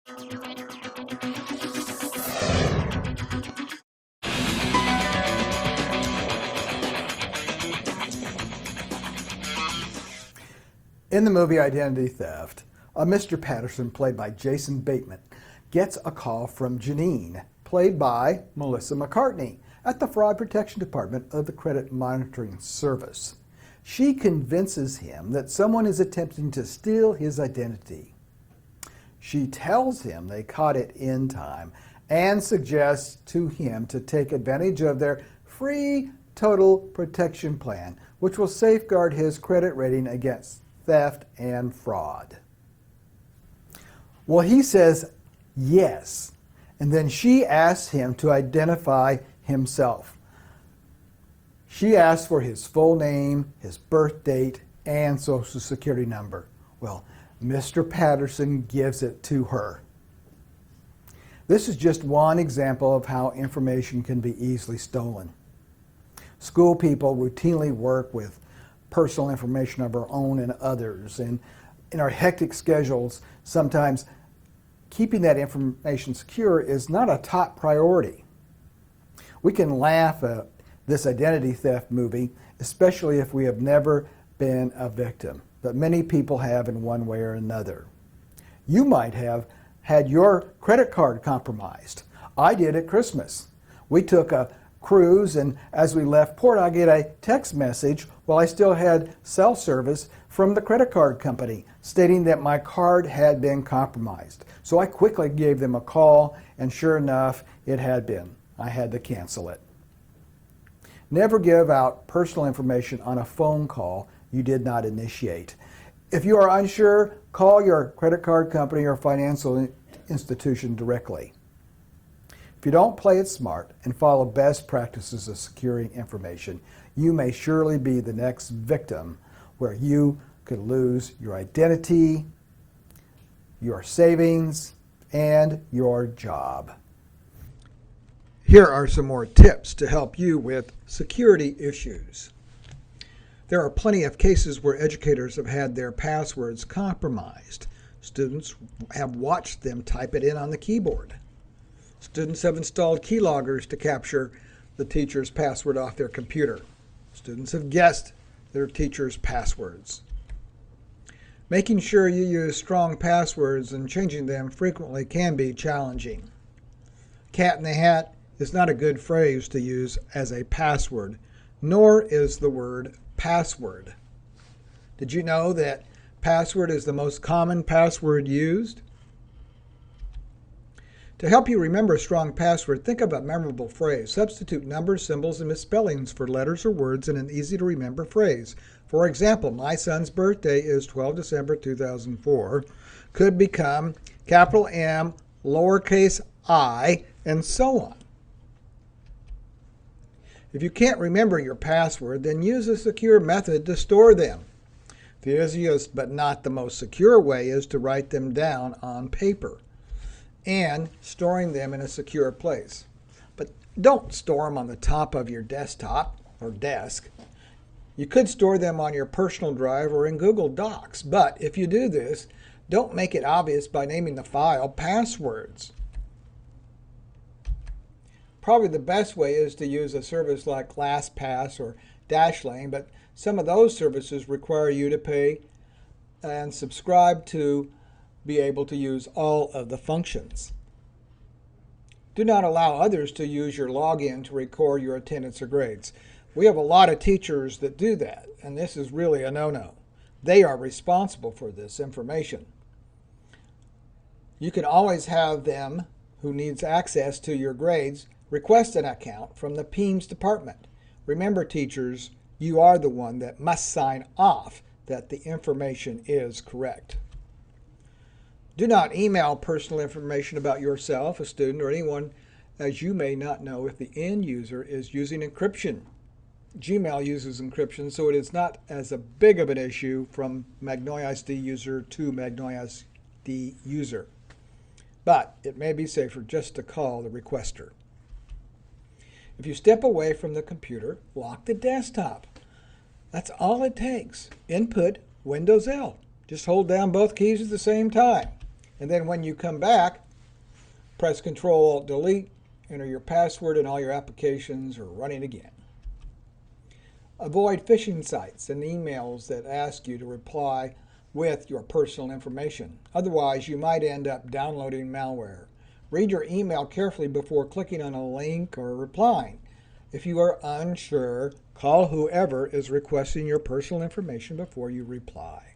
In the movie Identity Theft, Mr. Patterson, played by Jason Bateman, gets a call from Janine, played by Melissa McCartney, at the Fraud Protection Department of the Credit Monitoring Service. She convinces him that someone is attempting to steal his identity. She tells him they caught it in time and suggests to him to take advantage of their free total protection plan, which will safeguard his credit rating against theft and fraud. Well, he says yes, and then she asks him to identify himself. She asks for his full name, his birth date, and social security number. Well, Mr. Patterson gives it to her. This is just one example of how information can be easily stolen. School people routinely work with personal information of our own and others, and in our hectic schedules, sometimes keeping that information secure is not a top priority. We can laugh at this identity theft movie, especially if we have never been a victim, but many people have in one way or another. You might have had your credit card compromised. I did at Christmas. We took a cruise, and as we left port, I get a text message while I still had cell service from the credit card company stating that my card had been compromised. So I quickly gave them a call, and sure enough, it had been. I had to cancel it. Never give out personal information on a phone call you did not initiate. If you are unsure, call your credit card company or financial institution directly. If you don't play it smart and follow best practices of securing information, you may surely be the next victim where you could lose your identity, your savings, and your job. Here are some more tips to help you with security issues. There are plenty of cases where educators have had their passwords compromised. Students have watched them type it in on the keyboard. Students have installed keyloggers to capture the teacher's password off their computer. Students have guessed their teacher's passwords. Making sure you use strong passwords and changing them frequently can be challenging. Cat in the hat is not a good phrase to use as a password, nor is the word password. Did you know that password is the most common password used? To help you remember a strong password, think of a memorable phrase. Substitute numbers, symbols, and misspellings for letters or words in an easy-to-remember phrase. For example, my son's birthday is 12 December 2004. Could become capital M, lowercase I, and so on. If you can't remember your password, then use a secure method to store them. The easiest but not the most secure way is to write them down on paper and storing them in a secure place. But don't store them on the top of your desktop or desk. You could store them on your personal drive or in Google Docs, but if you do this, don't make it obvious by naming the file passwords. Probably the best way is to use a service like LastPass or Dashlane, but some of those services require you to pay and subscribe to be able to use all of the functions. Do not allow others to use your login to record your attendance or grades. We have a lot of teachers that do that, and this is really a no-no. They are responsible for this information. You can always have them who needs access to your grades request an account from the PEIMS department. Remember, teachers, you are the one that must sign off that the information is correct. Do not email personal information about yourself, a student, or anyone, as you may not know if the end user is using encryption. Gmail uses encryption, so it is not as a big of an issue from Magnolia ISD user to Magnolia ISD user. But it may be safer just to call the requester. If you step away from the computer, lock the desktop. That's all it takes. Input Windows L. Just hold down both keys at the same time. And then when you come back, press Control-Alt-Delete, enter your password, and all your applications are running again. Avoid phishing sites and emails that ask you to reply with your personal information. Otherwise, you might end up downloading malware. Read your email carefully before clicking on a link or replying. If you are unsure, call whoever is requesting your personal information before you reply.